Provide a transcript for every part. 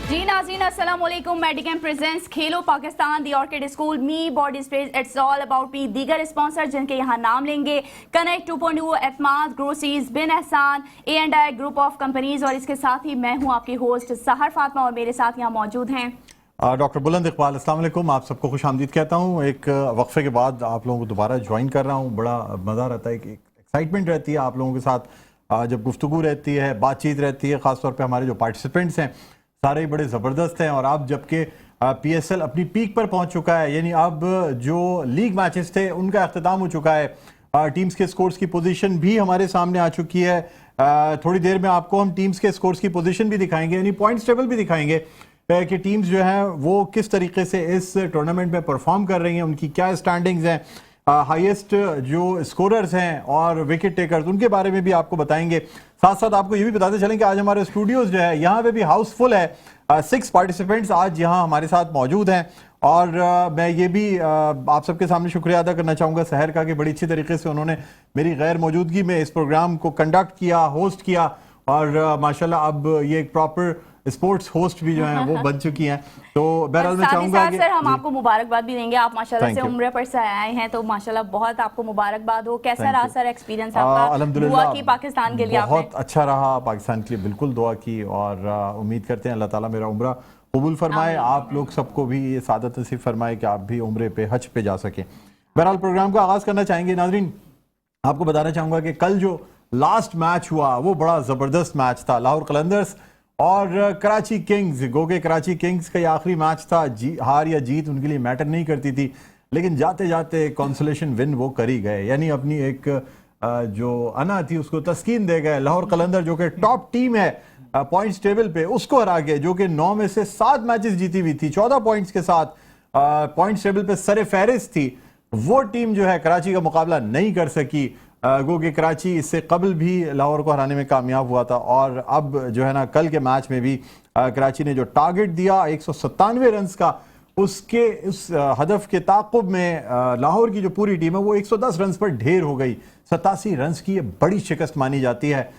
जी नाज़रीन अस्सलाम वालेकुम। Medicam presents Khelo Pakistan the Orchid School Me Body Spray it's all about me. दीगर स्पॉन्सर जिनके यहाँ नाम लेंगे कनेक्ट 2.0, एतमाद ग्रोसरीज, बिन एहसान, A&I ग्रुप ऑफ कंपनीज और इसके साथ ही मैं हूँ आपकी होस्ट सहर फातिमा और मेरे साथ यहाँ मौजूद हैं डॉक्टर बुलंद इकबाल। अस्सलाम वालेकुम, आप सबको खुश आमदीद कहता हूँ। एक वक्फे के बाद आप लोगों को दोबारा ज्वाइन कर रहा हूँ। बड़ा मज़ा रहता है, एक एक्साइटमेंट रहती है आप लोगों के साथ जब गुफ्तगू रहती है, बातचीत रहती है। ख़ासतौर पे हमारे जो पार्टिसिपेंट्स हैं सारे ही बड़े ज़बरदस्त हैं। और अब जबकि PSL अपनी पीक पर पहुँच चुका है, यानी अब जो लीग मैचेस थे उनका अख्ताम हो चुका है। टीम्स के स्कोर्स की पोजीशन भी हमारे सामने आ चुकी है। थोड़ी देर में आपको हम टीम्स के स्कोर्स की पोजीशन भी दिखाएंगे, यानी पॉइंट्स टेबल भी दिखाएंगे कि टीम्स जो हैं वो किस तरीके से इस टूर्नामेंट में परफॉर्म कर रही हैं, उनकी क्या स्टैंडिंग्स हैं, हाईएस्ट जो स्कोरर्स हैं और विकेट टेकर्स, उनके बारे में भी आपको बताएंगे। साथ साथ आपको ये भी बताते चलें कि आज हमारे स्टूडियोज जो है यहाँ पे भी हाउसफुल है। 6 पार्टिसिपेंट्स आज यहाँ हमारे साथ मौजूद हैं। और मैं ये भी आप सबके सामने शुक्रिया अदा करना चाहूँगा सहर का कि बड़ी अच्छी तरीके से उन्होंने मेरी गैर मौजूदगी में इस प्रोग्राम को कंडक्ट किया, होस्ट किया। और माशाल्लाह अब ये एक प्रॉपर स्पोर्ट्स होस्ट भी जो है वो बन चुकी हैं। तो बहरहाल मैं चाहूंगा कि सर हम आपको मुबारकबाद भी देंगे। आप माशाल्लाह से उम्र पर से आए हैं तो माशाल्लाह बहुत आपको मुबारकबाद हो। कैसा रहा सर एक्सपीरियंस आपका? दुआ की पाकिस्तान के लिए आपने? बहुत अच्छा रहा पाकिस्तान के लिए, बिल्कुल दुआ की। और उम्मीद करते हैं अल्लाह ताला मेरा उम्र कबूल फरमाए, आप लोग सबको भी ये सादत नसीब फरमाए कि आप भी उम्रे पे हज पे जा सकें। बहरहाल प्रोग्राम का आगाज करना चाहेंगे। नाजरीन आपको बताना चाहूंगा कि कल जो लास्ट मैच हुआ वो बड़ा जबरदस्त मैच था। लाहौर कलंदर्स और कराची किंग्स, गोगे कराची किंग्स का ये आखिरी मैच था। हार या जीत उनके लिए मैटर नहीं करती थी, लेकिन जाते जाते कंसोलेशन विन वो कर ही गए, यानी अपनी एक जो अना थी उसको तस्कीन दे गए। लाहौर कलंदर जो कि टॉप टीम है पॉइंट्स टेबल पे, उसको हरा के, जो कि 9 में से 7 मैचेस जीती हुई थी 14 पॉइंट्स के साथ पॉइंट्स टेबल पे सरे फहरिस्त थी, वो टीम जो है कराची का मुकाबला नहीं कर सकी। गो कि कराची इससे कबल भी लाहौर को हराने में कामयाब हुआ था। और अब जो है ना कल के मैच में भी कराची ने जो टारगेट दिया 197 रन का, उसके उस हदफ के ताक़ुब में लाहौर की जो पूरी टीम है वो 110 रन पर ढेर हो गई। 87 रन की ये बड़ी शिकस्त मानी जाती है,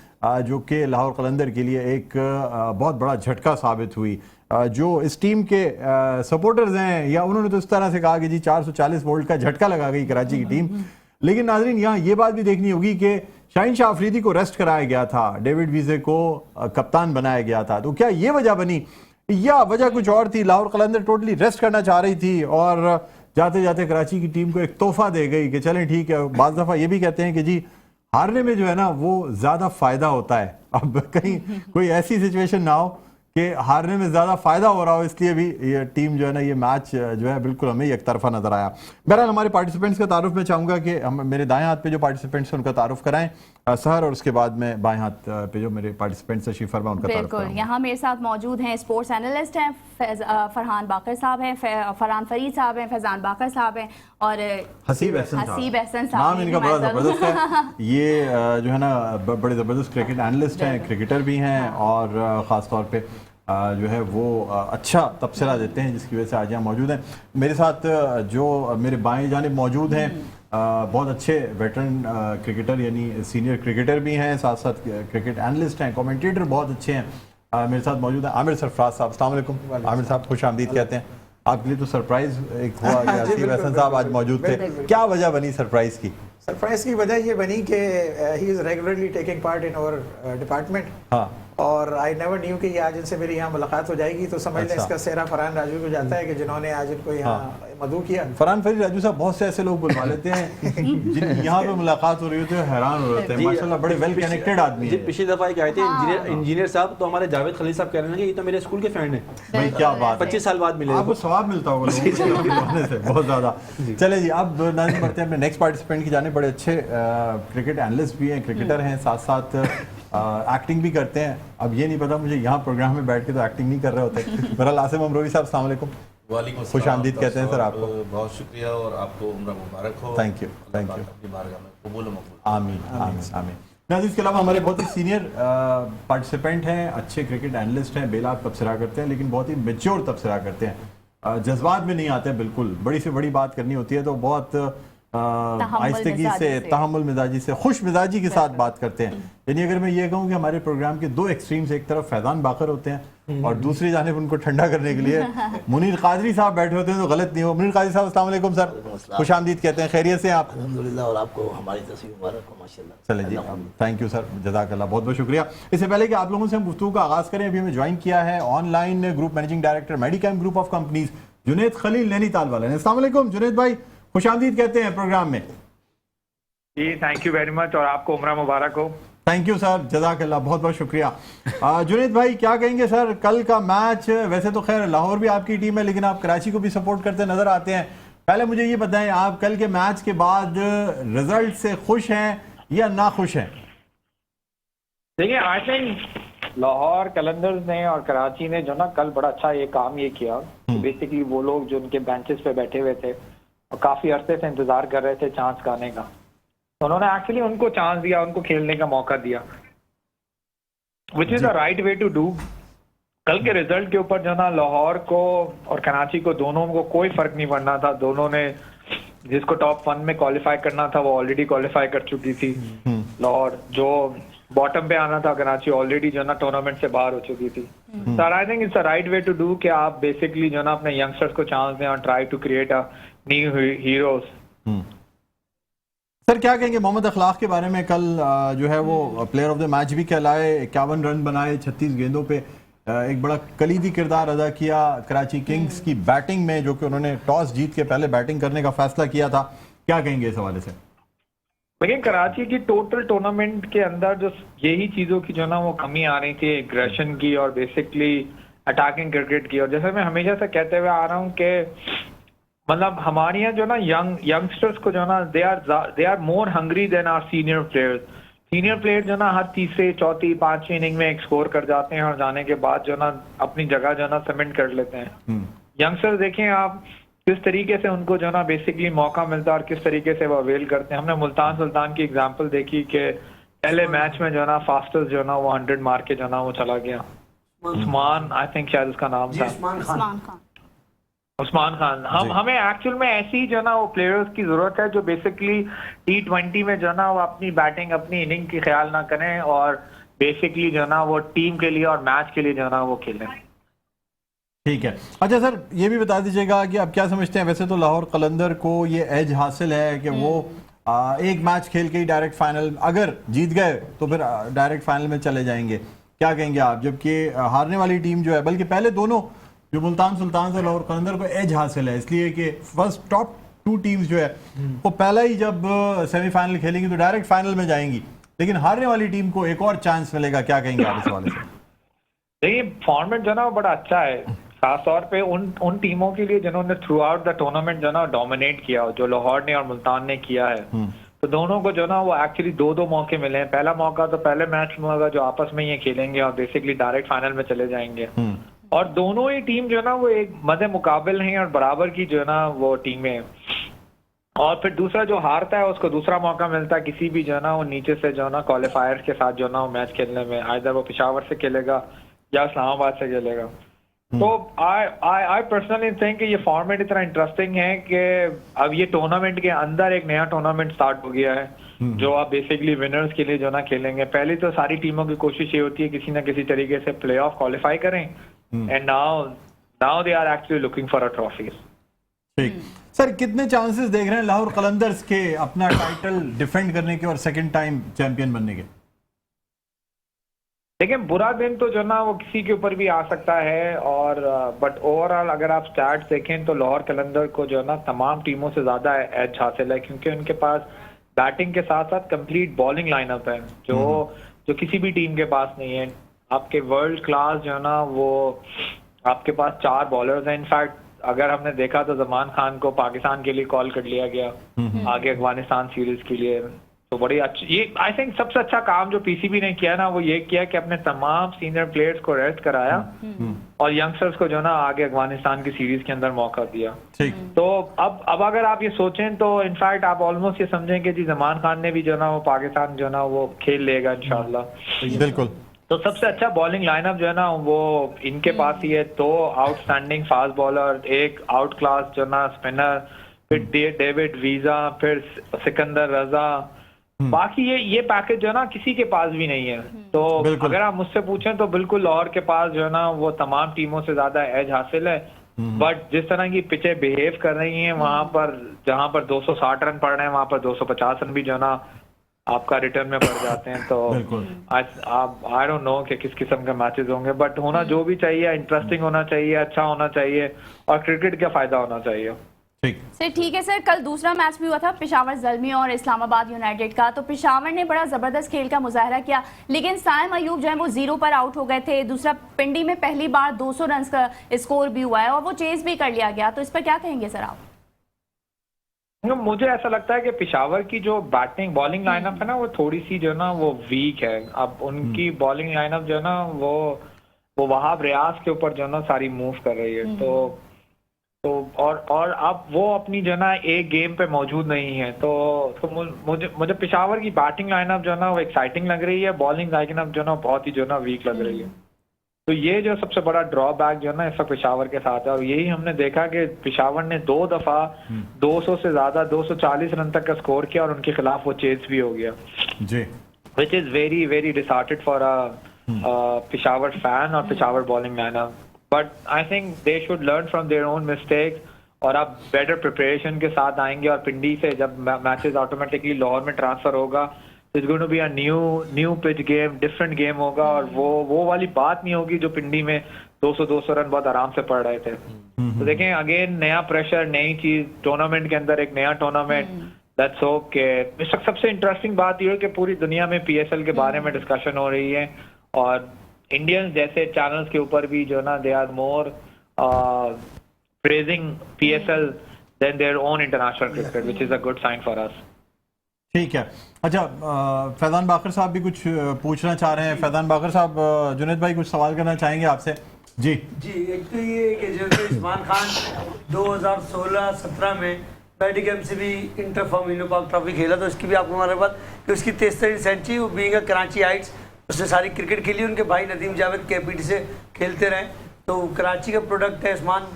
जो कि लाहौर कलंदर के लिए एक बहुत बड़ा झटका साबित हुई। जो इस टीम के सपोर्टर्स हैं या उन्होंने तो इस तरह से कहा कि जी 440 वोल्ट का झटका लगा गई कराची की टीम। लेकिन नाजरीन यहाँ ये बात भी देखनी होगी कि शाहीन शाह अफरीदी को रेस्ट कराया गया था, डेविड वीजे को कप्तान बनाया गया था। तो क्या ये वजह बनी या वजह कुछ और थी? लाहौर कलंदर टोटली रेस्ट करना चाह रही थी और जाते जाते कराची की टीम को एक तोहफा दे गई कि चलें ठीक है। बाज़ दफ़ा ये भी कहते हैं कि जी हारने में जो है ना वो ज़्यादा फ़ायदा होता है। अब कहीं कोई ऐसी सिचुएशन ना हो कि हारने में ज़्यादा फ़ायदा हो रहा हो, इसलिए भी ये टीम जो है ना ये मैच जो है बिल्कुल हमें एक तरफा नज़र आया। बहरहाल हमारे पार्टिसिपेंट्स का तारुफ मैं चाहूँगा कि हम मेरे दाएं हाथ पे जो पार्टिसिपेंट्स हैं उनका तारुफ कराएं सहर, और उसके बाद में बाएं हाथ पे जो मेरे पार्टिसिपेंट्स हैं शीफर में उनका तारुफ कराऊंगा। यहाँ मेरे साथ मौजूद हैं स्पोर्ट्स एनालिस्ट हैं फरहान बाकर साहब हैं, फरहान फरीद साहब हैं, फैजान बाकर साहब हैं और हसीब एहसन साहब। नाम इनका बड़ा ज़बरदस्त है। ये जो है ना बड़े ज़बरदस्त क्रिकेट एनालिस्ट हैं, क्रिकेटर भी हैं और ख़ास तौर पर जो है वो अच्छा तबसरा देते हैं, जिसकी वजह से आज यहाँ मौजूद हैं। मेरे साथ जो मेरे बाएं जानिब मौजूद हैं बहुत अच्छे वेटरन क्रिकेटर यानी सीनियर क्रिकेटर भी हैं, साथ साथ क्रिकेट एनालिस्ट हैं, कमेंटेटर बहुत अच्छे हैं। मेरे साथ मौजूद हैं आमिर सरफराज साहब। अस्सलाम वालेकुम आमिर साहब, खुश आमदीद कहते हैं। आपके लिए तो सरप्राइज एक हुआ कि हसीब एहसन साहब आज मौजूद थे। क्या वजह बनी सरप्राइज की? सरप्राइज की वजह ये बनी कि he is regularly taking part in our department. हाँ, और आई नेवर न्यू कि ये आज इनसे मेरी यहाँ मुलाकात हो जाएगी, तो समझ लें इसका सेहरा फरहान राजू को जाता है कि जिन्होंने आज इनको यहाँ मदऊ किया। फरहान फरीद राजू साहब बहुत से ऐसे लोग बुलवा लेते हैं जिन यहाँ पे मुलाकात हो रही होती है हैरान हो जाते हैं। माशाल्लाह बड़े वेल कनेक्टेड आदमी हैं। पिछली दफा क्या थे इंजीनियर साहब, तो हमारे जावेद खलील साहब कह रहे हैं कि ये तो मेरे स्कूल के फ्रेंड हैं। भाई क्या बात, 25 साल बाद मिले, आपको सवाब मिलता होगा से बहुत ज्यादा। चले जी अब नाज़रीन बढ़ते हैं अपने नेक्स्ट पार्टिसिपेंट की जाने। बड़े अच्छे क्रिकेट एनालिस्ट भी हैं, क्रिकेटर हैं, साथ साथ एक्टिंग भी करते हैं। अब ये नहीं पता मुझे यहाँ प्रोग्राम में बैठ के तो एक्टिंग नहीं कर रहे होते। बहरहाल आसिम अमरोवी साहब अस्सलाम वालेकुम। वालेकुम खुश आमदीद कहते हैं सर आपको। बहुत शुक्रिया और आपको उम्र मुबारक हो। Thank you thank you. आमीन आमीन आमीन। नाज़रीन इसके अलावा हमारे बहुत ही सीनियर पार्टिसिपेंट हैं, अच्छे क्रिकेट एनालिस्ट हैं, बेलाग तबसरा करते हैं लेकिन बहुत ही मेच्योर तबसरा करते हैं, जज्बात में नहीं आते बिल्कुल। बड़ी से बड़ी बात करनी होती है तो बहुत आहिस्तगी से, तहम्मुल मिजाजी से, खुश मिजाजी के साथ बात करते हैं। यानी अगर मैं ये कहूँ कि हमारे प्रोग्राम के दो एक्सट्रीम्स, एक तरफ फैजान बाकर होते हैं और दूसरी जानिब उनको ठंडा करने के लिए मुनीर कादरी साहब बैठे होते हैं, तो गलत नहीं हो। मुनीर कादरी साहब अस्सलाम वालेकुम सर, खुश आमदीद कहते हैं, खैरियत से आप? अल्हम्दुलिल्लाह, और आपको हमारी तस्वीर मुबारक हो माशाल्लाह। चले जी, थैंक यू सर, जज़ाकल्लाह, बहुत बहुत शुक्रिया। इससे पहले कि आप लोगों से हम गुफ्तगू का आगाज़ करें, अभी हमें ज्वाइन किया है online group managing director Medicam group of companies Junaid Khalil Nainital वाले। अस्सलाम वालेकुम जुनैद भाई, खुश आमदीद कहते हैं प्रोग्राम में। जी थैंक यू वेरी मच, और आपको उम्रा मुबारक हो। थैंक यू सर, जज़ाकल्लाह, बहुत बहुत शुक्रिया। जुनैद भाई क्या कहेंगे सर, कल का मैच, वैसे तो खैर लाहौर भी आपकी टीम है लेकिन आप कराची को भी सपोर्ट करते नजर आते हैं। पहले मुझे ये बताएं, आप कल के मैच के बाद रिजल्ट से खुश हैं या ना खुश हैं? देखिए, आई थिंक लाहौर कलंदर्स ने और कराची ने जो ना कल बड़ा अच्छा ये काम ये किया। बेसिकली वो लोग जो उनके बेंचेस पे बैठे हुए थे और काफी अरसे से इंतजार कर रहे थे चांस का आने का, तो उन्होंने एक्चुअली उनको चांस दिया, उनको खेलने का मौका दिया, which is the right way to do. कल के रिजल्ट के ऊपर जो ना लाहौर को और कराची को दोनों को कोई फर्क नहीं पड़ना था। दोनों ने, जिसको टॉप 1 में क्वालिफाई करना था वो ऑलरेडी क्वालिफाई कर चुकी थी। लाहौर जो बॉटम पे आना था, कराची ऑलरेडी जो ना टूर्नामेंट से बाहर हो चुकी थी। Sir I think it's a right way to do कि आप बेसिकली जो ना अपने यंगस्टर्स को चांस दें और try to create a new heroes. Sir क्या कहेंगे मोहम्मद अखलाक के बारे में? कल जो है वो प्लेयर ऑफ द मैच भी कहलाए, 51 रन बनाए 36 गेंदों पे, एक बड़ा कलीदी किरदार अदा किया कराची किंग्स की बैटिंग में, जो कि उन्होंने टॉस जीत के पहले बैटिंग करने का फैसला किया था। क्या कहेंगे इस हवाले से? लेकिन कराची की टोटल टूर्नामेंट के अंदर जो यही चीजों की जो ना वो कमी आ रही थी, एग्रेशन की और बेसिकली अटैकिंग क्रिकेट की। और जैसे मैं हमेशा से कहते हुए आ रहा हूँ कि मतलब हमारे यहाँ जो ना यंगस्टर्स को जो ना they are more hungry than our senior players. Senior player जो ना हर तीसरे, चौथी, 5वीं इनिंग में एक स्कोर कर जाते हैं और जाने के बाद जो ना अपनी जगह जो ना सीमेंट कर लेते हैं। यंगस्टर्स देखें आप, किस तरीके से उनको जो ना बेसिकली मौका मिलता है और किस तरीके से वो अवेल करते हैं। हमने मुल्तान सुल्तान की एग्जांपल देखी कि पहले मैच में जो ना फास्टेस्ट जो ना वो 100 मार के जो ना वो चला गया। उस्मान, आई थिंक शायद उसका नाम था, उस्मान खान। हमें एक्चुअल में ऐसी जो ना वो प्लेयर्स की जरूरत है जो बेसिकली T20 में जो ना वो अपनी बैटिंग, अपनी इनिंग की ख्याल ना करें और बेसिकली जो ना वो टीम के लिए और मैच के लिए जो ना वो खेलें। ठीक है। अच्छा सर, ये भी बता दीजिएगा कि आप क्या समझते हैं, वैसे तो लाहौर कलंदर को ये एज हासिल है कि वो एक मैच खेल के ही डायरेक्ट फाइनल, अगर जीत गए तो फिर डायरेक्ट फाइनल में चले जाएंगे। क्या कहेंगे आप? जबकि हारने वाली टीम जो है, बल्कि पहले दोनों जो मुल्तान सुल्तान और लाहौर कलंदर को एज हासिल है, इसलिए कि फर्स्ट टॉप 2 टीम्स जो है वो पहला ही जब सेमीफाइनल खेलेंगी तो डायरेक्ट फाइनल में जाएंगी, लेकिन हारने वाली टीम को एक और चांस मिलेगा। क्या कहेंगे आप इस वाले से? देखिए, फॉर्मेट जो ना वो बड़ा अच्छा है, खास तौर पे उन टीमों के लिए जिन्होंने थ्रू आउट द टूर्नामेंट जो ना डोमिनेट किया, जो लाहौर ने और मुल्तान ने किया है। तो दोनों को जो ना वो एक्चुअली 2-2 मौके मिले हैं। पहला मौका तो पहले मैच में होगा जो आपस में ये खेलेंगे और बेसिकली डायरेक्ट फाइनल में चले जाएंगे। और दोनों ही टीम जो ना वो एक मदे मुकाबिल हैं और बराबर की जो ना वो टीमें हैं। और फिर दूसरा जो हारता है उसको दूसरा मौका मिलता है किसी भी जो ना वो नीचे से जो ना क्वालिफायर्स के साथ जो ना वो मैच खेलने में, आइदर वो पेशावर से खेलेगा या इस्लामाबाद से खेलेगा। तो आई पर्सनली थिंक कि ये फॉर्मेट इतना इंटरेस्टिंग है कि अब ये टूर्नामेंट के अंदर एक नया टूर्नामेंट स्टार्ट हो गया है जो आप बेसिकली विनर्स के लिए जो ना खेलेंगे। पहले तो सारी टीमों की कोशिश ये होती है किसी ना किसी तरीके से प्ले ऑफ क्वालिफाई करें, and now they are actually looking for a trophy. ठीक सर, कितने चांसेस देख रहे हैं लाहौर कलंदर्स के अपना टाइटल डिफेंड करने के और सेकंड टाइम चैंपियन बनने के? देखिए, बुरा दिन तो जो ना वो किसी के ऊपर भी आ सकता है, और बट ओवरऑल अगर आप स्टैट्स देखें तो लाहौर कलंदर को जो ना तमाम टीमों से ज्यादा एज हासिल है, क्योंकि उनके पास बैटिंग के साथ साथ कंप्लीट बॉलिंग लाइनअप है जो किसी भी टीम के पास नहीं है। आपके वर्ल्ड क्लास जो ना वो आपके पास 4 बॉलर्स हैं। इनफैक्ट अगर हमने देखा तो जमान खान को पाकिस्तान के लिए कॉल कर लिया गया आगे अफगानिस्तान सीरीज के लिए। तो बड़ी अच्छी, ये आई थिंक सबसे अच्छा काम जो पीसीबी ने किया ना वो ये किया कि अपने तमाम सीनियर प्लेयर्स को रेस्ट कराया और यंगस्टर्स को जो ना आगे अफगानिस्तान की सीरीज के अंदर मौका दिया। तो अब अगर आप ये सोचें तो इनफैक्ट आप ऑलमोस्ट ये समझें कि जी जमान खान ने भी जो ना वो पाकिस्तान जो ना वो खेल लेगा इंशाल्लाह। बिल्कुल। तो सबसे अच्छा बॉलिंग लाइनअप जो है ना वो इनके पास ही है। 2 outstanding fast bowler, 1 out class जो ना स्पिनर, फिर डेविड वीजा, फिर सिकंदर रजा। बाकी ये पैकेज जो है ना किसी के पास भी नहीं है। तो अगर आप मुझसे पूछें तो बिल्कुल लाहौर के पास जो है ना वो तमाम टीमों से ज्यादा एज हासिल है। बट जिस तरह की पिचे बिहेव कर रही हैं वहां पर, जहां पर 260 रन पड़ रहे हैं वहां पर 250 रन भी जो है ना आपका रिटर्न में पड़ जाते हैं। तो आई डोंट नो कि किस किस्म के मैचेस होंगे, बट होना जो भी चाहिए, इंटरेस्टिंग होना चाहिए, अच्छा होना चाहिए और क्रिकेट का फायदा होना चाहिए। ठीक है सर, कल दूसरा मैच भी हुआ था पेशावर ज़ल्मी और इस्लामाबाद यूनाइटेड का। तो पेशावर ने बड़ा ज़बरदस्त खेल का मुजाहरा किया, लेकिन साइम अयूब जो है वो 0 पर आउट हो गए थे। दूसरा पिंडी में पहली बार 200 रन का स्कोर भी हुआ है और वो चेज भी कर लिया गया। तो इस पर क्या कहेंगे सर आप? मुझे ऐसा लगता है कि पेशावर की जो बैटिंग बॉलिंग लाइनअप है ना वो थोड़ी सी जो है ना वो वीक है। अब उनकी बॉलिंग लाइनअप जो है ना वो वहाब रियाज के ऊपर जो है ना सारी मूव कर रही है। तो और अब वो अपनी जो है ना एक गेम पे मौजूद नहीं है। तो मुझे पेशावर की बैटिंग लाइनअप जो है ना वो एक्साइटिंग लग रही है, बॉलिंग लाइनअप जो है ना बहुत ही जो है ना वीक लग रही है। तो ये जो सबसे बड़ा ड्रॉबैक जो है ना इस वक्त पेशावर के साथ है। और यही हमने देखा कि पेशावर ने 2 दफा 200 से ज्यादा 240 रन तक का स्कोर किया और उनके खिलाफ वो चेज भी हो गया जी, which is very very disheartened for Peshawar fan और Peshawar bowling lineup. But I think they should learn from their own mistakes और अब बेटर प्रिपरेशन के साथ आएंगे। और पिंडी से जब मैचेस ऑटोमेटिकली लाहौर में ट्रांसफर होगा, it's going to be a new pitch game, different game होगा। और वो वाली बात नहीं होगी जो पिंडी में 200 रन बहुत आराम से पड़ रहे थे। तो देखें अगेन नया प्रेशर, नई चीज, टूर्नामेंट के अंदर एक नया टूर्नामेंट, दैट्स ओके। इस वक्त सबसे इंटरेस्टिंग बात यह है कि पूरी दुनिया में PSL के बारे में डिस्कशन हो रही है और इंडियंस जैसे चैनल्स के ऊपर भी जो ना they are more praising PSL than their own international cricket, which is a good sign for us. ठीक है। अच्छा, फैजान बाकर साहब भी कुछ पूछना चाह रहे हैं। फैजान बाकर साहब, जुनैद भाई कुछ सवाल करना चाहेंगे आपसे? जी, एक तो ये कि जो उस्मान खान 2016-17 में मेडिकम से भी इंटर फॉर्म यूनो पाक ट्रॉफी खेला, तो उसकी भी आपको हमारे बात कि उसकी 33 सेंचुरी, वो बीइंग कराची हाइट्स, उसने सारी क्रिकेट खेली। उनके भाई नदीम जावेद KPT से खेलते रहे, तो कराची का प्रोडक्ट है। उस्मान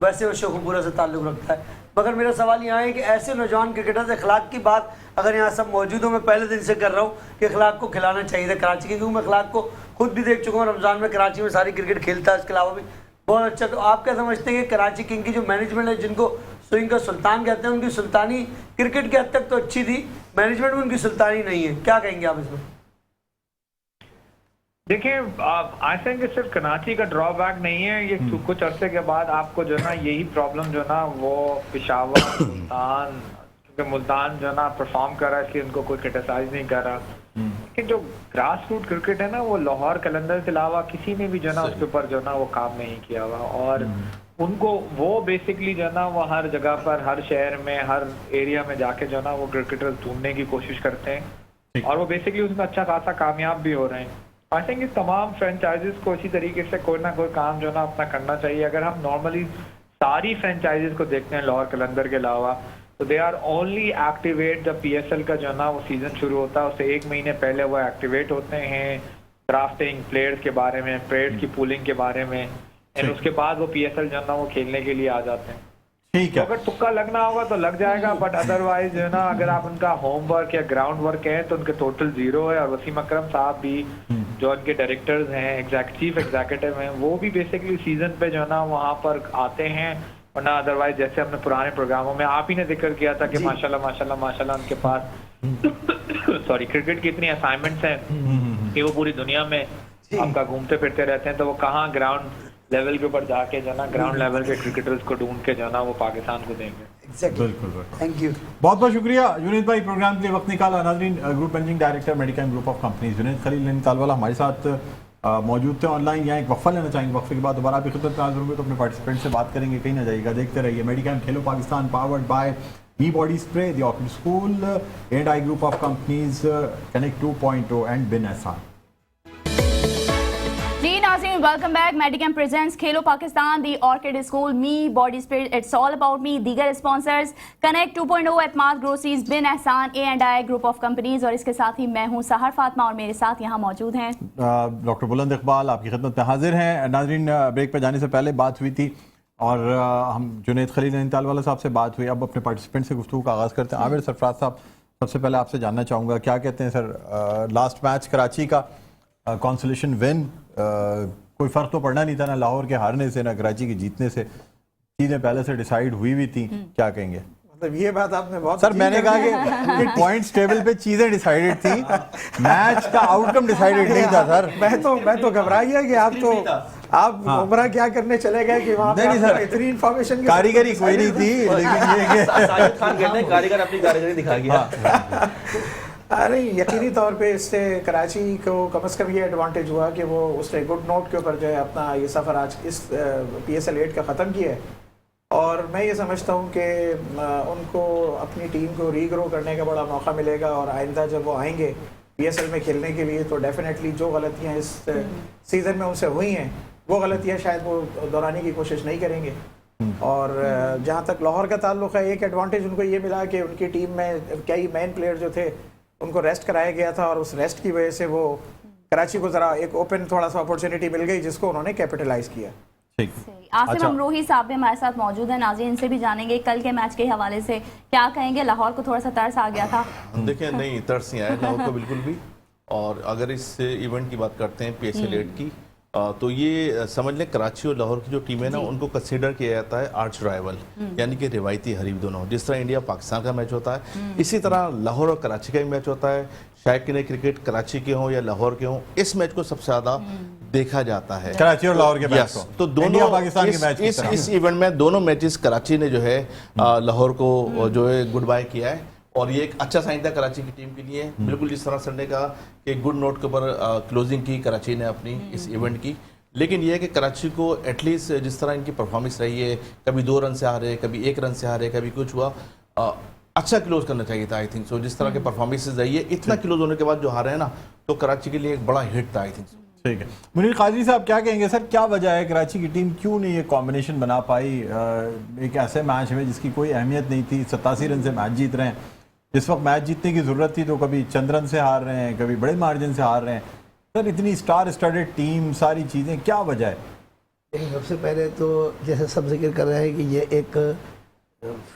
वैसे वो शेखुपुरा से ताल्लुक़ रखता है। मगर मेरा सवाल यहाँ है कि ऐसे नौजवान क्रिकेटर्स, अखलाक की बात अगर यहाँ सब मौजूद हो, मैं पहले दिन से कर रहा हूँ कि अखलाक को खिलाना चाहिए था कराची के, क्योंकि मैं अखलाक को खुद भी देख चुका हूँ। रमज़ान में कराची में सारी क्रिकेट खेलता है, इसके अलावा भी बहुत अच्छा। तो आप क्या समझते हैं कि कराची किंग की जो मैनेजमेंट है, जिनको स्विंग का सुल्तान कहते हैं, उनकी सुल्तानी क्रिकेट के हद तक तो अच्छी थी, मैनेजमेंट में उनकी सुल्तानी नहीं है, क्या कहेंगे आप इसमें? देखिए, आई थिंक सिर्फ कराची का ड्रॉबैक नहीं है ये। कुछ अरसे के बाद आपको जो ना यही प्रॉब्लम जो ना वो पेशावर, मुल्तान, क्योंकि मुल्तान जो ना परफॉर्म कर रहा है इसलिए उनको कोई क्रिटिसाइज नहीं कर रहा। लेकिन जो ग्रास रूट क्रिकेट है ना वो लाहौर कलंदर के अलावा किसी ने भी जो ना उसके ऊपर जो ना वो काम नहीं किया हुआ। और उनको वो बेसिकली जो ना वो हर जगह पर, हर शहर में, हर एरिया में जाके जो ना वो क्रिकेटर्स ढूंढने की कोशिश करते हैं और वो बेसिकली उसमें अच्छा खासा कामयाब भी हो रहे हैं। आई थिंक इस तमाम फ्रेंचाइजीज को इसी तरीके से कोई ना कोई काम जो ना अपना करना चाहिए। अगर हम नॉर्मली सारी फ्रेंचाइजीज को देखते हैं लाहौर कलंदर के अलावा, तो दे आर ओनली एक्टिवेट जब PSL का जो ना वो सीजन शुरू होता है उससे 1 महीने पहले वो एक्टिवेट होते हैं ड्राफ्टिंग, प्लेयर्स के बारे में, प्लेयर्स की पूलिंग के बारे में, एंड उसके बाद वो PSL जो ना वो खेलने के लिए आ जाते हैं। ठीक है, तो अगर तुक्का लगना होगा तो लग जाएगा, बट अदरवाइज जो है ना अगर आप उनका होमवर्क या ग्राउंड वर्क है तो उनके टोटल 0 है। और वसीम अकरम साहब भी जो उनके डायरेक्टर्स हैं, चीफ एग्जीक्यूटिव हैं, वो भी बेसिकली सीजन पे जो है ना वहाँ पर आते हैं। वरना अदरवाइज जैसे हमने पुराने प्रोग्रामों में आप ही ने जिक्र किया था कि माशाल्लाह उनके पास सॉरी क्रिकेट की इतनी असाइनमेंट्स हैं कि वो पूरी दुनिया में आपका घूमते फिरते रहते हैं। तो वो कहाँ ग्राउंड लेवल के ऊपर जाके जो ना ग्राउंड लेवल के क्रिकेटर्स को ढूंढ के जो ना वो पाकिस्तान को देंगे। बिल्कुल, थैंक यू, बहुत बहुत शुक्रिया जुनैद भाई प्रोग्राम के लिए वक्त निकाला। नाज़रीन, group managing director Medicam group of companies Junaid Khalil Nainital वाला हमारे साथ मौजूद थे ऑनलाइन। यहाँ एक वक्फा लेना चाहेंगे, वक्फे के बाद दोबारा आपकी खिदमत में हाजिर होंगे तो अपने पार्टिसिपेंट से बात करेंगे। कहीं ना जाइएगा, देखते रहिए Medicam Khelo Pakistan, powered by Me Body Spray, the Orchid School, A&I group of companies, connect 2.0 and Bin Ehsan. Welcome back. Medicam presents Khelo Pakistan, the Orchid School, Me Body Spray, it's all about me, दीगर स्पॉन्सर्स कनेक्ट 2.0, एतमाद groceries, बिन एहसान, A&I group of companies और इसके साथ ही मैं हूं सहर फातिमा और मेरे साथ यहां मौजूद हैं डॉक्टर बुलंद इकबाल आपकी खिदमत में हाजिर हैं। नाज़रीन, ब्रेक पे जाने से पहले बात हुई थी और हम जुनैद खलील नैनीताल वाला साहब से बात हुई। अब अपने पार्टिसिपेंट से गुफ्तगू का आगाज़ करते हैं। आमिर सरफराज साहब, सबसे पहले आपसे जानना चाहूँगा, क्या कहते हैं सर, लास्ट मैच कराची का कॉन्सोलेशन विन, कोई फ़र्क तो पड़ना नहीं था ना लाहौर के हारने से ना कराची के जीतने से, चीज़ें पहले से डिसाइड हुई भी थी, क्या कहेंगे? मतलब ये बात आपने बहुत सर मैंने कहा कि पॉइंट्स टेबल पे चीजें डिसाइडेड थी, मैच का आउटकम डिसाइडेड नहीं था सर। मैं तो घबरा गया कि आप उमरा क्या करने चले गए कि वहाँ पे नहीं सर, इतनी इन्फॉर्मेशन कारीगरी कोई नहीं थी, लेकिन ये कि साजिद खान कहते हैं कारीगर अपनी कारीगरी दिखा गया। अरे यकीनी तौर पे इससे कराची को कम से कम ये एडवांटेज हुआ कि वो उसने गुड नोट के ऊपर जो है अपना ये सफ़र आज इस PSL 8 का ख़त्म किया है। और मैं ये समझता हूँ कि उनको अपनी टीम को रीग्रो करने का बड़ा मौका मिलेगा, और आइंदा जब वो आएंगे PSL में खेलने के लिए तो डेफिनेटली जो गलतियाँ इस सीज़न में उनसे हुई हैं वो गलतियाँ शायद वो दोहराने की कोशिश नहीं करेंगे। और जहाँ तक लाहौर का ताल्लुक़ है, एक एडवांटेज उनको ये मिला कि उनकी टीम में कई मेन प्लेयर जो थे उनको रेस्ट कराया गया था, और उस रेस्ट की वजह से वो कराची को ज़रा एक ओपन थोड़ा सा अपॉर्चुनिटी मिल गई जिसको उन्होंने कैपिटलाइज किया। ठीक। आसिफ अमरोही साहब भी हमारे साथ मौजूद हैं, नाज़रीन इनसे भी जानेंगे कल के मैच के हवाले से क्या कहेंगे। लाहौर को थोड़ा सा तरस आ गया था। देखिए नहीं, तरस नहीं आया लाहौर को बिल्कुल भी। और अगर इस इवेंट की बात करते हैं PSL 8 की, तो ये समझ लें कराची और लाहौर की जो टीम है ना, उनको कंसीडर किया जाता है आर्च राइवल, यानी कि रिवायती हरीफ दोनों। जिस तरह इंडिया पाकिस्तान का मैच होता है, इसी तरह लाहौर और कराची का भी मैच होता है। शायकीन क्रिकेट कराची के हों या लाहौर के हों, इस मैच को सबसे ज्यादा देखा जाता है, कराची और लाहौर के मैच को। तो दोनों पाकिस्तान के मैच इस इवेंट में दोनों मैचेस कराची ने जो है लाहौर को जो है गुड बाय किया है, और ये एक अच्छा साइन था कराची की टीम के लिए। बिल्कुल जिस तरह संडे का एक गुड नोट के ऊपर क्लोजिंग की कराची ने अपनी इस इवेंट की। लेकिन यह है कि कराची को एटलीस्ट जिस तरह इनकी परफॉर्मेंस रही है, कभी 2 रन से हारे, कभी 1 रन से हारे, कभी कुछ हुआ, अच्छा क्लोज करना चाहिए था आई थिंक सो। जिस तरह के परफॉर्मेंसेज रही है, इतना क्लोज होने के बाद जो हारे हैं ना, तो कराची के लिए एक बड़ा हिट था आई थिंक सो। ठीक है, मुनीर कादरी साहब क्या कहेंगे सर, क्या वजह है कराची की टीम क्यों नहीं ये कॉम्बिनेशन बना पाई एक ऐसे मैच में जिसकी कोई अहमियत नहीं थी? 87 रन से मैच जीत रहे हैं, जिस वक्त मैच जीतने की जरूरत थी तो कभी चंद रन से हार रहे हैं, कभी बड़े मार्जिन से हार रहे हैं। सर इतनी स्टार स्टडेड टीम, सारी चीज़ें, क्या वजह है? लेकिन सबसे पहले तो जैसे सब जिक्र कर रहे हैं कि ये एक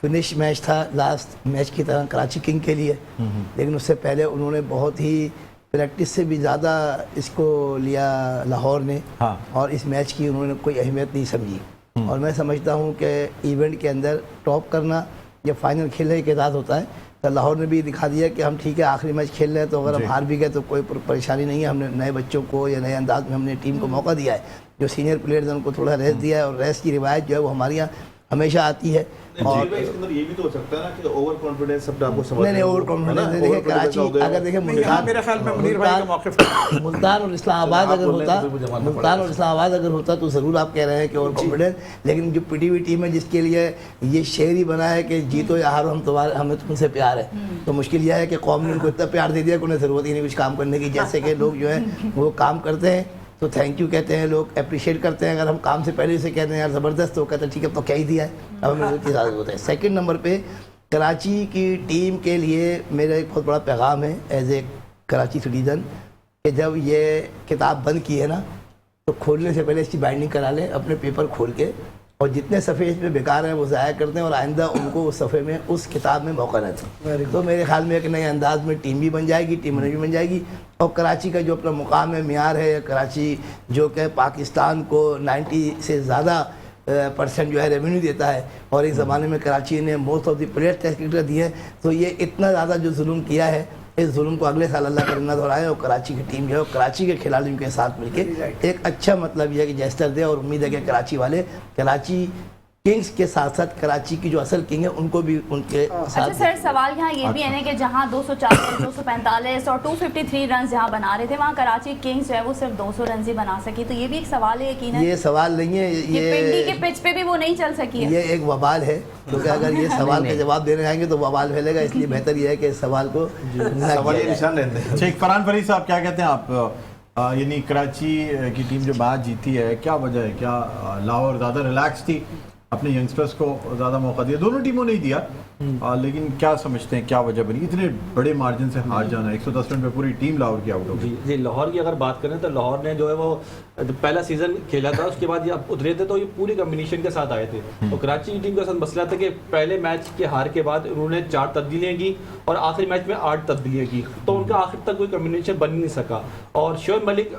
फिनिश मैच था लास्ट मैच की तरह कराची किंग के लिए, लेकिन उससे पहले उन्होंने बहुत ही प्रैक्टिस से भी ज़्यादा इसको लिया लाहौर ने। हाँ। और इस मैच की उन्होंने कोई अहमियत नहीं समझी। और मैं समझता हूँ कि इवेंट के अंदर टॉप करना या फाइनल खेलने के साथ होता है, तो लाहौर ने भी दिखा दिया कि हम ठीक है आखिरी मैच खेल रहे हैं, तो अगर हम हार भी गए तो कोई परेशानी नहीं है। हमने नए बच्चों को या नए अंदाज में हमने टीम को मौका दिया है, जो सीनियर प्लेयर्स हैं उनको थोड़ा रेस्ट दिया है, और रेस्ट की रिवायत जो है वो हमारे यहाँ हमेशा आती है। और ये भी तो हो सकता है ना कि ओवर कॉन्फिडेंस सब आपको समझ नहीं ओवर कॉन्फिडेंस नहीं। देखिए कराची अगर देखें मेरे ख्याल में मुनीर भाई का मौक़िफ़ मुल्तान और इस्लामाबाद अगर होता तो ज़रूर आप कह रहे हैं कि ओवर कॉन्फिडेंस। लेकिन जो पिटी हुई टीम है जिसके लिए ये शेर ही बना है कि जीतो या हारो हमें तुमसे प्यार है, तो मुश्किल यह है कि कौम ने उनको इतना प्यार दे दिया कि उन्हें ज़रूरत ही नहीं कुछ काम करने की। जैसे कि लोग जो है वो काम करते हैं तो थैंक यू कहते हैं, लोग अप्रिशिएट करते हैं। अगर हम काम से पहले से कहते हैं यार ज़बरदस्त, तो कहते हैं ठीक है तो क्या ही दिया है, अब हमें ज़रूरत की इजाज़त होता है। सेकंड नंबर पे कराची की टीम के लिए मेरा एक बहुत बड़ा पैगाम है एज ए कराची सिटीज़न, कि जब ये किताब बंद की है ना, तो खोलने से पहले इसकी बाइंडिंग करा लें अपने पेपर खोल के, और जितने सफ़े इसमें बेकार हैं वो ज़ाया करते हैं, और आइंदा उनको उस सफ़े में उस किताब में मौका रहता है। तो मेरे ख्याल में एक नए अंदाज में टीम भी बन जाएगी, टीम भी बन जाएगी। और कराची का जो अपना मुकाम है, मियार है, कराची जो कि पाकिस्तान को 90 से ज़्यादा % जो है रेवेन्यू देता है, और एक ज़माने में कराची ने most of the player test cricketer दिए हैं, तो ये इतना ज़्यादा जो जुल्म किया है, इस जुल्म को अगले साल अल्लाह करना दोहराए, और कराची की टीम जो है कराची के खिलाड़ियों के साथ मिलकर एक अच्छा मतलब यह है कि जेस्टर दे। और उम्मीद है कि कराची वाले कराची किंग्स के साथ साथ कराची की जो असल किंग है उनको भी उनके साथ। अच्छा सर, सवाल यहाँ ये भी है ना कि जहाँ 240, 245 और 253 रन जहाँ बना रहे थे, वहाँ कराची किंग्स जो है वो सिर्फ 200 रन ही बना सकी, तो ये भी एक सवाल है यकीनन। ये सवाल नहीं है, ये पिंडी के पिच पे भी वो नहीं चल सकी है। ये एक वबाल है, क्योंकि अगर ये सवाल का जवाब देने आएंगे तो वबाल फैलेगा, इसलिए बेहतर ये है कि इस सवाल को निशान रहते हैं। ठीक, फरहान फरीद साहब क्या कहते हैं आप, यानी कराची की टीम जो मैच जीती है, क्या वजह है? क्या लाहौर ज़्यादा रिलैक्स थी अपने यंगस्टर्स को ज़्यादा मौका दिया, दोनों टीमों ने ही दिया। लेकिन क्या समझते हैं क्या वजह बनी इतने बड़े मार्जिन से हार जाना? 110 रन पे पूरी टीम लाहौर की आउट हो गई। जी लाहौर की अगर बात करें तो लाहौर ने जो है वो पहला सीजन खेला था, उसके बाद ये उतरे थे तो ये पूरी कम्बिनेशन के साथ आए थे। तो कराची की टीम के साथ मसला था कि पहले मैच के हार के बाद उन्होंने 4 तब्दीलियाँ की और आखिरी मैच में 8 तब्दीलियाँ की, तो उनका आखिर तक कोई कम्बिनेशन बन नहीं सका। और शोएब मलिक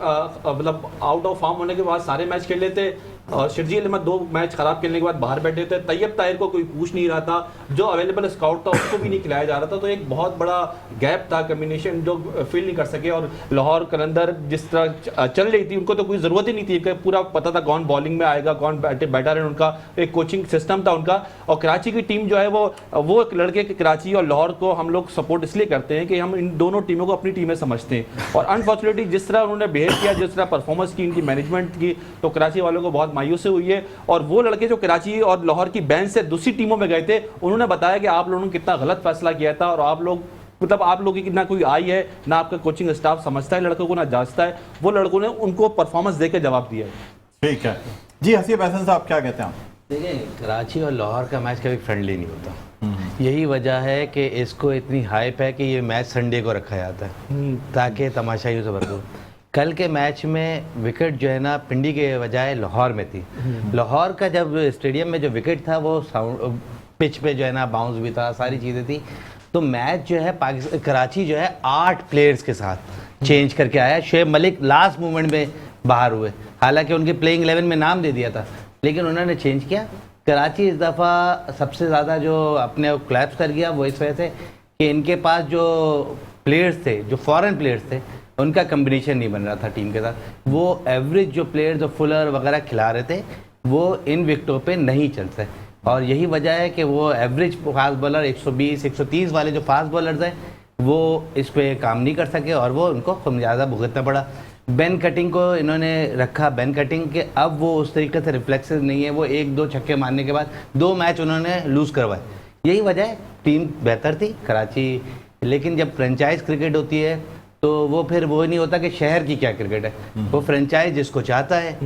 मतलब आउट ऑफ फॉर्म होने के बाद सारे मैच खेल लेते और शर्जील अहमद 2 मैच खराब खेलने के बाद बाहर बैठे थे। तैयब ताहिर को कोई पूछ नहीं रहा था, जो अवेलेबल स्काउट था उसको भी नहीं खिलाया जा रहा था। तो एक बहुत बड़ा गैप था, कम्बिनेशन जो फिल नहीं कर सके। और लाहौर कलंदर जिस तरह चल रही थी उनको तो कोई ज़रूरत ही नहीं थी, कि पूरा पता था कौन बॉलिंग में आएगा कौन बैटर है, उनका एक कोचिंग सिस्टम था उनका। और कराची की टीम जो है वो लड़के के कराची और लाहौर को हम लोग सपोर्ट इसलिए करते हैं कि हम इन दोनों टीमों को अपनी टीमें समझते हैं। और अनफॉर्चुनेटली जिस तरह उन्होंने बिहेव किया, जिस तरह परफॉर्मेंस की इनकी मैनेजमेंट की, तो कराची वालों को बहुत मायूसी हुई है। और वो लड़के जो कराची और लाहौर की बेंच से दूसरी टीमों में गए थे, उन्होंने बताया कि आप लोगों ने कितना गलत फैसला किया था और आप लोग मतलब आप लोगों की ना कोई आई है ना आपका कोचिंग स्टाफ समझता है लड़कों को, ना जांचता है। वो लड़कों ने उनको परफॉर्मेंस देकर जवाब दिया है। ठीक है जी, हसीब एहसन साहब क्या कहते हैं? देखिए, कराची और लाहौर का मैच कभी फ्रेंडली नहीं होता। यही वजह है कि इसको इतनी हाइप है कि ये मैच संडे को रखा जाता है ताकि तमाशाइयों से भरपूर। कल के मैच में विकेट जो है ना पिंडी के बजाय लाहौर में थी। लाहौर का जब स्टेडियम में जो विकेट था वो पिच पे जो है ना बाउंस भी था, सारी चीज़ें थी। तो मैच जो है कराची जो है 8 प्लेयर्स के साथ चेंज करके आया। शोएब मलिक लास्ट मोमेंट में बाहर हुए, हालांकि उनके प्लेइंग 11 में नाम दे दिया था, लेकिन उन्होंने चेंज किया। कराची इस दफ़ा सबसे ज़्यादा जो अपने क्लैप्स कर गया वो इस वजह से कि इनके पास जो प्लेयर्स थे, जो फॉरेन प्लेयर्स थे, उनका कम्बिनेशन नहीं बन रहा था टीम के साथ। वो एवरेज जो प्लेयर जो फुलर वगैरह खिला रहे थे वो इन विकेटों पे नहीं चलते। और यही वजह है कि वो एवरेज फास्ट बॉलर 120 130 वाले जो फास्ट बॉलर्स हैं वो इस पे काम नहीं कर सके और वो उनको ज़्यादा भुगतना पड़ा। बेन कटिंग को इन्होंने रखा, बेन कटिंग के अब वो उस तरीके से रिफ्लेक्सेस नहीं है। वो 1-2 छक्के मारने के बाद 2 मैच उन्होंने लूज़ करवाए। यही वजह है, टीम बेहतर थी कराची। लेकिन जब फ्रेंचाइज क्रिकेट होती है तो वो फिर वो नहीं होता कि शहर की क्या क्रिकेट है, वो फ्रेंचाइज जिसको चाहता है,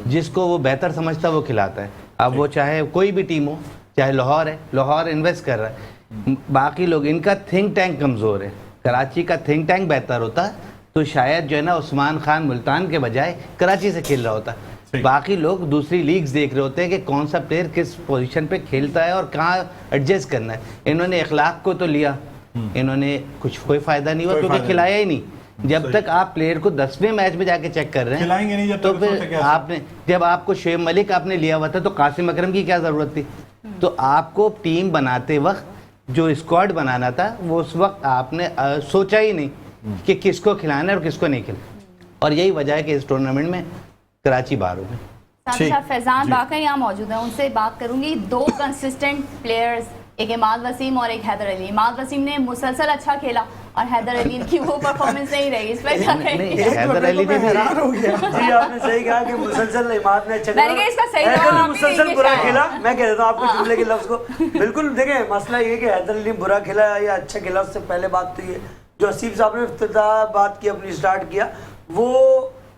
जिसको वो बेहतर समझता है वो खिलाता है। अब वो चाहे कोई भी टीम हो, चाहे लाहौर है, लाहौर इन्वेस्ट कर रहा है, बाकी लोग इनका थिंक टैंक कमज़ोर है। कराची का थिंक टैंक बेहतर होता तो शायद जो है ना उस्मान खान मुल्तान के बजाय कराची से खेल रहा होता। बाकी लोग दूसरी लीग्स देख रहे होते हैं कि कौन सा प्लेयर किस पोजीशन पे खेलता है और कहाँ एडजस्ट करना है। इन्होंने इखलाक को तो लिया, इन्होंने कोई फायदा नहीं हुआ क्योंकि खिलाया ही नहीं। जब तक आप प्लेयर को 10वें मैच में जाके चेक कर रहे हैं नहीं तो फिर आपने जब आपको शोएब मलिक आपने लिया हुआ था तो कासिम अकरम की क्या ज़रूरत थी? तो आपको टीम बनाते वक्त जो स्क्वाड बनाना था वो उस वक्त आपने सोचा ही नहीं कि किसको खिलाना है और किसको नहीं खिलाना। और यही वजह है कि इस टूर्नामेंट में कराची बाहर हो गई। फैजान बाका यहाँ मौजूद है, उनसे बात करूंगी। 2 कंसिस्टेंट प्लेयर्स, एक इमाद वसीम और एक हैदर अली। इमाद वसीम ने मुसलसल अच्छा खेला और हैदर अली की वो परफॉर्मेंस नहीं रही। इस पर क्या कहेंगे? हैदर अली ने हैरान हो गया। जी आपने सही कहा कि मुसलसल इमाद ने अच्छा मैंने कहा इसका सही जवाब आपने मुसलसल नहीं बुरा दिया। खेला। मैं कह देता हूँ आपको जुमले के लफ्ज को। बिल्कुल देखें, मसला ये कि हैदर अली बुरा खेला या अच्छा खेला, उससे पहले बात तो ये जो हसीब साहब ने इफ्तिताह बात की अपनी स्टार्ट किया वो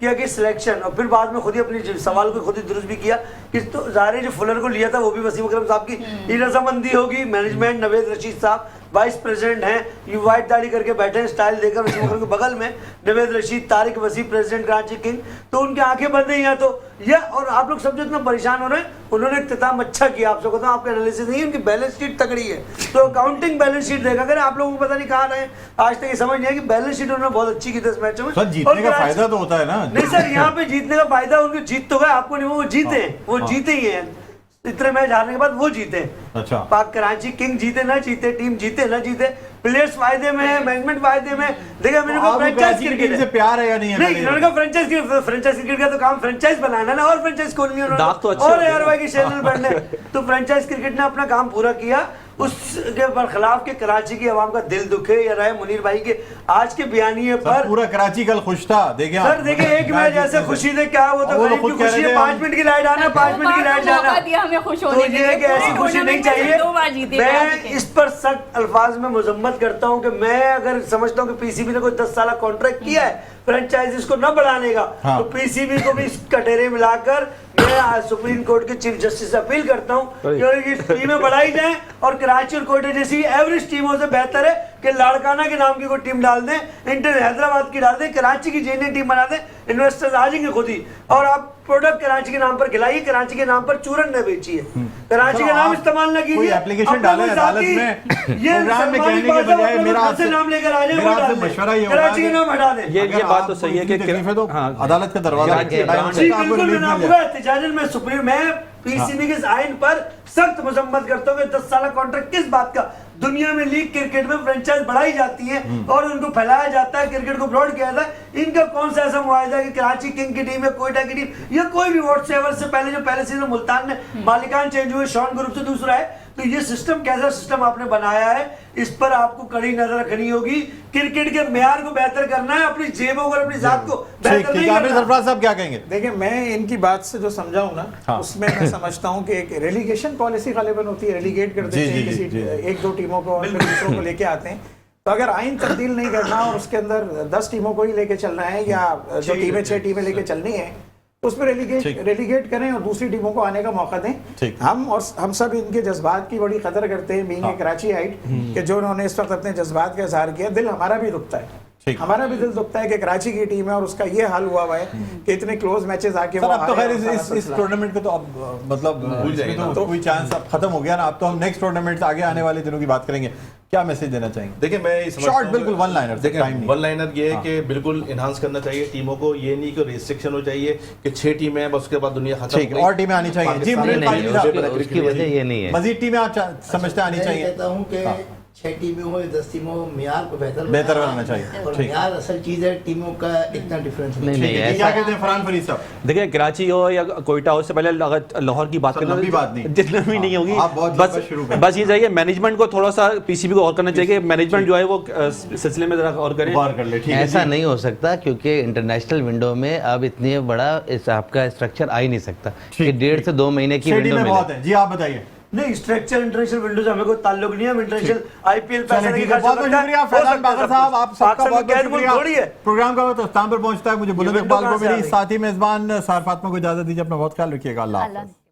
किया कि सिलेक्शन, और फिर बाद में खुद ही अपनी सवाल को खुद ही दुरुस्त भी किया कि तो ज़ाहिर जो फुलर को लिया था वो भी वसीम अकरम साहब की रजामंदी होगी। मैनेजमेंट नवेद रशीद साहब वाइस प्रेसिडेंट हैं, ये वाइट दाढ़ी करके बैठे हैं स्टाइल देकर। वसीम अकरम के बगल में नवेद रशीद, तारिक वसी प्रेसिडेंट कराची किंग, तो उनकी आंखें बंद हैं या तो या। और आप लोग सब जो इतना परेशान हो रहे हैं, उन्होंने इख्तिताम अच्छा किया। आप सबको तो आपका एनालिसिस नहीं है, उनकी बैलेंस शीट तगड़ी है। तो अकाउंटिंग बैलेंस शीट देखा करें, आप लोगों को पता नहीं कहाँ रहे आज तक ये समझ नहीं है कि बैलेंस शीट उन्होंने बहुत अच्छी की 10 मैचों में। सर जीतने का फायदा तो होता है ना? नहीं सर, यहाँ पे जीतने का फायदा उनको जीत तो गए, आपको नहीं, वो जीते, वो जीते ही हैं। इतने मैच हारने के बाद वो जीते। अच्छा, पाक कराची किंग जीते ना जीते, टीम जीते ना जीते, प्लेयर्स फायदे में है, मैनेजमेंट फायदे में। देखा मैंने कहा फ्रेंचाइज क्रिकेट से प्यार है या नहीं है? नहीं, इन्होंने कहा फ्रेंचाइज क्रिकेट का तो काम फ्रेंचाइज बनाना ना, और फ्रेंचाइज खोलनी है और यार भाई के चैनल बनने। तो फ्रेंचाइज क्रिकेट ने अपना काम पूरा किया। उसके बरखिलाफ के कराची की आवाम का दिल दुखे या राय मुनीर भाई के आज के बयानिए पर पूरा कराची कल खुश था। देखिए सर, देखिए एक मैच ऐसे खुशी से क्या वो तो गरीब की खुशी है, 5 मिनट की लाइट आना, 5 मिनट की लाइट जाना। तो ये है कि ऐसी खुशी नहीं चाहिए। मैं इस पर सख्त अल्फाज में मजम्मत करता हूँ कि मैं अगर समझता हूँ कि पीसीबी ने कोई 10 साल कॉन्ट्रैक्ट किया है फ्रेंचाइजीज को न बढ़ाने का, हाँ। तो पीसीबी को भी इस कटोरे में लाकर मैं आज सुप्रीम कोर्ट के चीफ जस्टिस से अपील करता हूं कि ये टीमें बढ़ाई जाएं और कराची और कोयटा जैसी एवरेज टीमों से बेहतर है कि लाड़काना के नाम की कोई टीम डाल दें, इंटर हैदराबाद की डाल दें, कराची की जेन्युइन टीम बना दें, इन्वेस्टर्स आ जाएंगे खुद ही। और आप प्रोडक्ट कराची के नाम पर खिलाइए, कराची के नाम पर चूरन न बेचिए, कराची का नाम इस्तेमाल न कीजिए। एप्लीकेशन डालें अदालत में, प्रोग्राम में कहने के बजाय मेरा आपसे नाम लेकर आ मेरा आपसे जाए, मशवरा ये होगा कराची का नाम हटा दें। ये बात तो सही है कि तो अदालत का दरवाजा जी बिल्कुल, मैं आपको एहतिजाजन में सुप्रीम मैं पीसीबी के इस आइन पर सख्त मजम्मत करता हूँ कि 10 साल कॉन्ट्रैक्ट किस बात का। दुनिया में लीग क्रिकेट में फ्रेंचाइज बढ़ाई जाती है और उनको फैलाया जाता है, क्रिकेट को ब्रॉड किया जाता है। इनका कौन सा ऐसा मुआवजा है कि कराची किंग की टीम या कोयटा की टीम या कोई भी व्हाट्सएवर से पहले जो पहले सीजन मुल्तान ने मालिकान चेंज हुए, शॉन ग्रुप से दूसरा है, तो ये सिस्टम कैसा सिस्टम आपने बनाया है, इस पर आपको कड़ी नजर रखनी होगी। क्रिकेट के मेयार को बेहतर करना है, अपनी जेबों और अपनी जात को बेहतर नहीं करना। सरफराज साहब क्या कहेंगे? देखिए, मैं इनकी बात से जो समझा हूं ना, हाँ। उसमें मैं समझता हूं कि एक रेलीगेशन पॉलिसी गालिबन होती है, रेलीगेट कर देते हैं किसी एक दो टीमों को और फिर दूसरों को लेके आते हैं। तो अगर आइन तब्दील नहीं करना और उसके अंदर 10 टीमों को ही लेके चलना है या जो टीमें 6 टीमें लेके चलनी है, उस पर रेलीगेट करें और दूसरी टीमों को आने का मौका दें। हम सब इनके जज्बात की बड़ी कदर करते हैं, बीइंग ए कराची हाइट, कि जो उन्होंने इस वक्त अपने जज्बात का इजहार किया। दिल हमारा भी दुखता है, हमारा भी दिल दुखता है कि कराची की टीम है और उसका ये हाल हुआ है कि इतने क्लोज मैचेस आके सर, अब तो खैर इस टूर्नामेंट पे तो अब मतलब भूल जाएंगे तो कोई चांस अब खत्म हो गया ना। अब तो हम नेक्स्ट टूर्नामेंट आगे आने वाले दिनों की बात करेंगे। क्या मैसेज देना चाहेंगे? देखिए, मैं शॉर्ट बिल्कुल वन लाइनर। देखिए, वन लाइनर ये है कि बिल्कुल इनहांस करना चाहिए टीमों को, ये नहीं कि रेस्ट्रिक्शन हो चाहिए कि 6 टीमें हैं बस उसके बाद दुनिया खत्म हो गई। और टीमें आनी चाहिए जी, उसकी वजह ये नहीं है, मजीद टीमें आप समझते आनी चाहिए। कहता हूँ कि 6 टीमें हो या 10 टीमें हो, मियार को बेहतर बनाना चाहिए। और मियार असल चीज है, टीमों का इतना डिफरेंस नहीं है। क्या कहते हैं फरहान फरीद साहब? देखिए, कराची हो या कोयटा हो, से पहले अगर लाहौर की बात करना लंबी बात नहीं, जितना भी नहीं होगी, आप बहुत शुरू करें। बस ये चाहिए मैनेजमेंट को थोड़ा सा पीसीबी को और करना चाहिए, मैनेजमेंट जो है वो सिलसिले में जरा और करे। कर ले, ठीक है। ऐसा नहीं हो सकता क्योंकि इंटरनेशनल विंडो में अब इतनी बड़ा इस आपका स्ट्रक्चर आ ही नहीं सकता कि 1.5 से 2 महीने की विंडो में बहुत है जी। आप बताइए। नहीं, स्ट्रक्चर इंटरनेशनल विंडो से हमें कोई ताल्लुक नहीं है। इंटरनेशनल आईपीएल पैसा नहीं खर्च बहुत बहुत शुक्रिया फैजान बाकर साहब, आप सबका बहुत बहुत शुक्रिया। थोड़ी है प्रोग्राम का वक्त अख्ताम पर पहुंचता है। मुझे बुलंद इकबाल को मेरी साथी मेजबान सार फातिमा को इजाजत दीजिए। अपना बहुत ख्याल रखिएगा। अल्लाह हाफ़िज़।